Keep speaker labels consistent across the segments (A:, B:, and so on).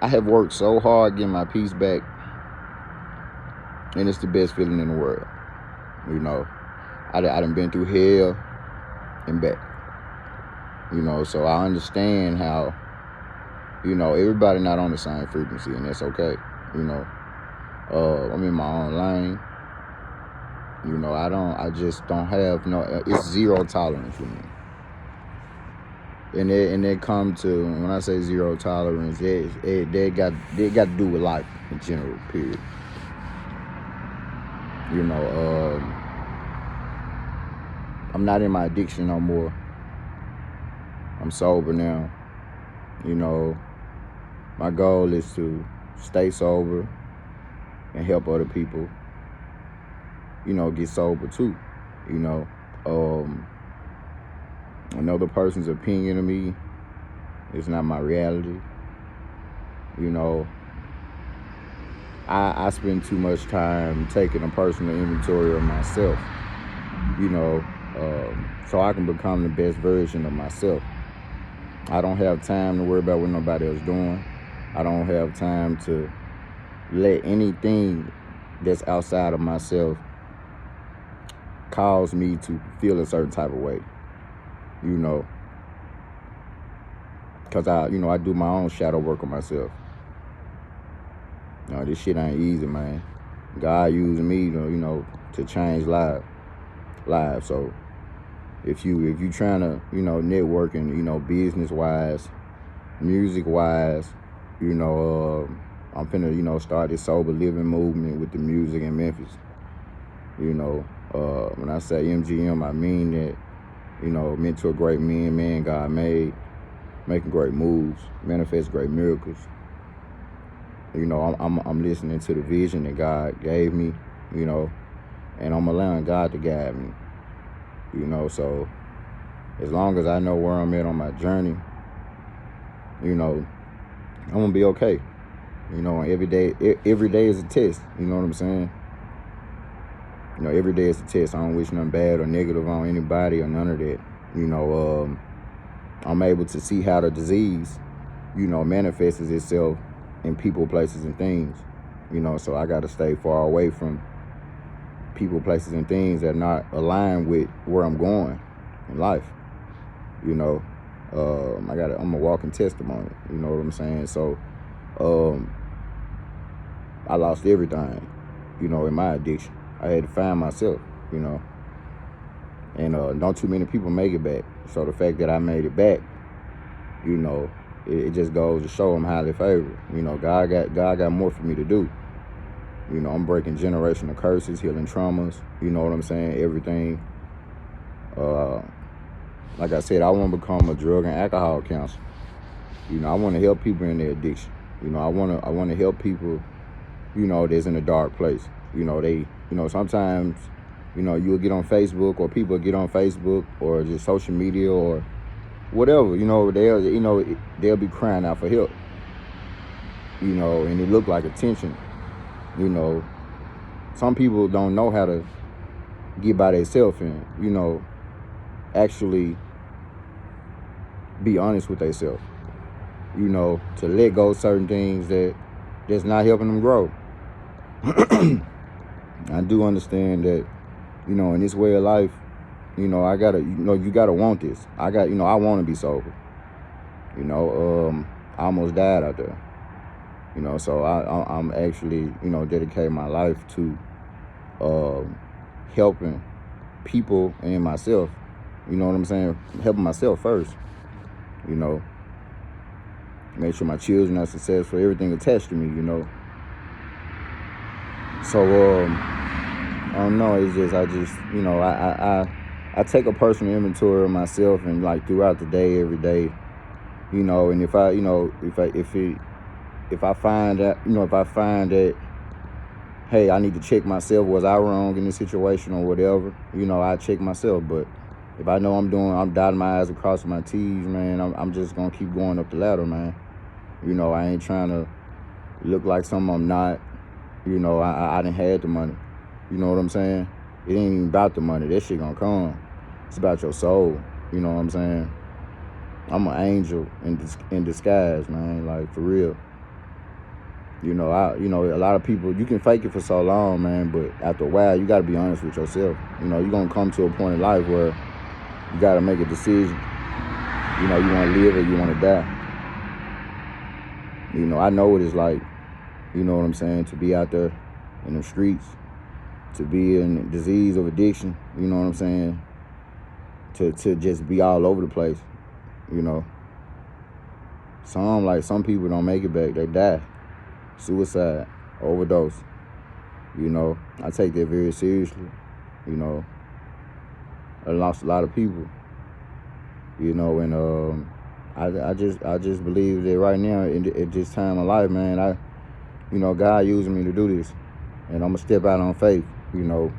A: I have worked so hard getting my peace back, and it's the best feeling in the world. You know, I done been through hell and back. You know, so I understand how, you know, everybody not on the same frequency, and that's okay. You know, I'm in my own lane. You know, I just don't have it's zero tolerance for me. And it come to, when I say zero tolerance, they got to do with life in general, period. You know, I'm not in my addiction no more. I'm sober now. You know, my goal is to stay sober and help other people, you know, get sober too. You know, another person's opinion of me is not my reality. You know, I spend too much time taking a personal inventory of myself, you know, so I can become the best version of myself. I don't have time to worry about what nobody else doing. I don't have time to let anything that's outside of myself cause me to feel a certain type of way, you know, because I do my own shadow work on myself. You know, this shit ain't easy, man. God using me to change lives. So if you trying to, network and, business wise, music wise, I'm finna, start this sober living movement with the music in Memphis. When I say MGM, I mean that, mentor great men, man God made, making great moves, manifest great miracles. I'm listening to the vision that God gave me, and I'm allowing God to guide me, so as long as I know where I'm at on my journey, I'm gonna be okay. Every day is a test, you know what I'm saying? Every day is a test. I don't wish nothing bad or negative on anybody or none of that. I'm able to see how the disease, manifests itself in people, places, and things. So I got to stay far away from people, places, and things that are not aligned with where I'm going in life. I'm a walking testimony. You know what I'm saying? So, I lost everything, in my addiction. I had to find myself, and not too many people make it back. So the fact that I made it back, it just goes to show I'm highly favored. God got more for me to do. I'm breaking generational curses, healing traumas. You know what I'm saying? Everything. Like I said, I want to become a drug and alcohol counselor. I want to help people in their addiction. I want to help people, that's in a dark place. Sometimes, you'll get on Facebook, or people get on Facebook, or just social media, or whatever. They'll be crying out for help. And it look like attention. Some people don't know how to get by themselves and, actually be honest with themselves. To let go of certain things that's not helping them grow. I do understand that, in this way of life, I gotta, you gotta want this. I want to be sober. I almost died out there. So I'm actually, dedicating my life to helping people and myself. You know what I'm saying? Helping myself first. Make sure my children are successful, everything attached to me, So, I don't know, it's just, I take a personal inventory of myself, and like throughout the day, every day, and if I find that, hey, I need to check myself, was I wrong in this situation or whatever, I check myself. But if I know I'm dotting my I's and crossing my T's, man, I'm just gonna keep going up the ladder, man. I ain't trying to look like something I'm not. I done had the money. You know what I'm saying? It ain't even about the money. That shit gonna come. It's about your soul. You know what I'm saying? I'm an angel in disguise, man. Like, for real. You know, a lot of people, you can fake it for so long, man, but after a while, you got to be honest with yourself. You know, you're going to come to a point in life where you got to make a decision. You know, you want to live or you want to die. You know, I know what it's like, you know what I'm saying, to be out there in the streets, to be in disease of addiction, you know what I'm saying, to just be all over the place, you know. Some people don't make it back, they die. Suicide, overdose, you know. I take that very seriously, you know. I lost a lot of people, you know, and I just believe that right now at this time of life, man, you know, God using me to do this, and I'm gonna step out on faith, you know.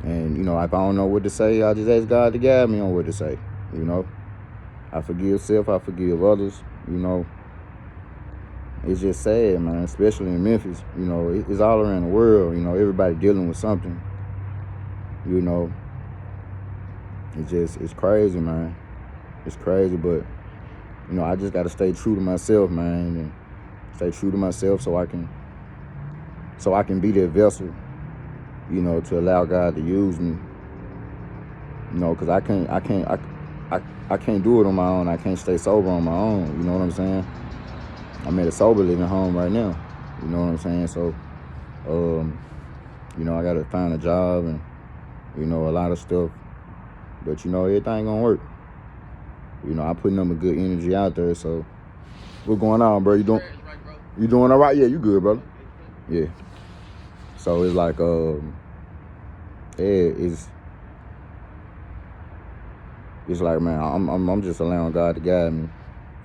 A: And you know, if I don't know what to say, I just ask God to guide me on what to say, you know. I forgive self, I forgive others, you know. It's just sad, man, especially in Memphis. You know, it's all around the world. You know, everybody dealing with something. You know, it's crazy, man. It's crazy, but you know, I just got to stay true to myself, man, and stay true to myself so I can be that vessel, you know, to allow God to use me. You know, because I can't do it on my own. I can't stay sober on my own. You know what I'm saying? I'm at a sober living home right now. You know what I'm saying? So, you know, I got to find a job and, you know, a lot of stuff. But, you know, everything gonna work. You know, I put nothing good energy out there. So, what's going on, bro? You doing all right? Yeah, you good, brother? Yeah. So, it's like, it's like, man, I'm just allowing God to guide me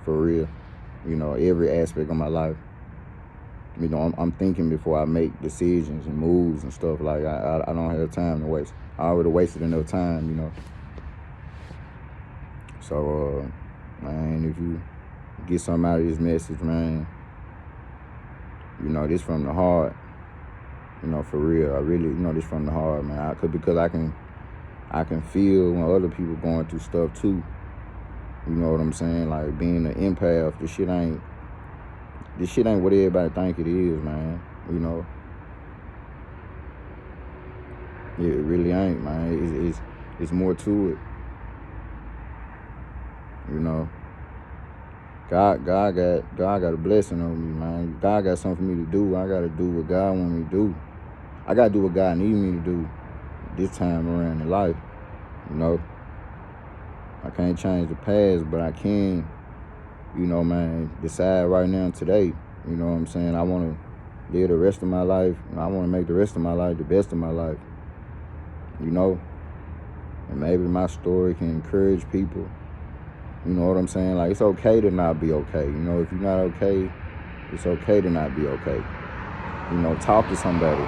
A: for real. You know, every aspect of my life. You know, I'm thinking before I make decisions and moves and stuff. Like, I don't have time to waste. I already wasted enough time, you know. So, man, if you get something out of this message, man, you know, this from the heart. You know, for real. I really, you know, this from the heart, man. Because I can feel when other people going through stuff too. You know what I'm saying? Like, being an empath, this shit ain't what everybody think it is, man. You know, it really ain't, man. It's more to it. You know, God got a blessing on me, man. God got something for me to do. I gotta do what God want me to do. I gotta do what God need me to do this time around in life. You know, I can't change the past, but I can, you know, man, decide right now today. You know what I'm saying? I want to live the rest of my life. I want to make the rest of my life the best of my life. You know? And maybe my story can encourage people. You know what I'm saying? Like, it's okay to not be okay. You know, if you're not okay, it's okay to not be okay. You know, talk to somebody.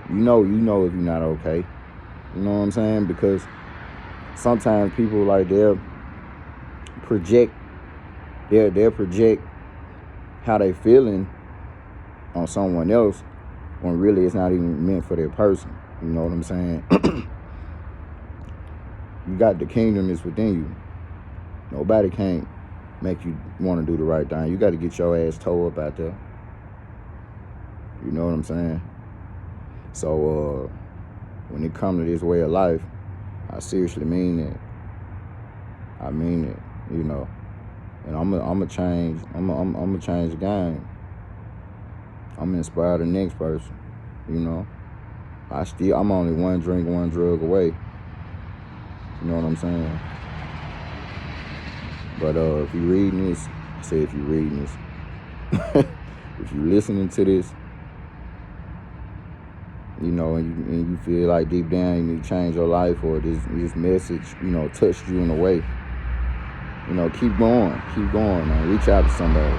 A: You know if you're not okay. You know what I'm saying? Because sometimes people, like, they'll project how they feeling on someone else when really it's not even meant for that person. You know what I'm saying? You got the kingdom is within you. Nobody can't make you want to do the right thing. You got to get your ass towed up out there. You know what I'm saying? So when it comes to this way of life, I seriously mean it. I mean it, you know. And I'm gonna change. I'm gonna change the game. I'm gonna inspire the next person. You know. I'm only one drink, one drug away. You know what I'm saying? But if you reading this, I say if you reading this, if you listening to this, you know, and you feel like deep down you need to change your life, or this message, you know, touched you in a way, you know, keep going, man. Reach out to somebody,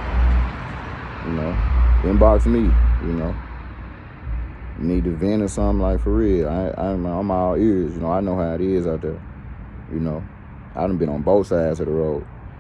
A: you know, inbox me, you know. You need to vent or something, like, for real. I'm all ears, you know. I know how it is out there, you know. I done been on both sides of the road.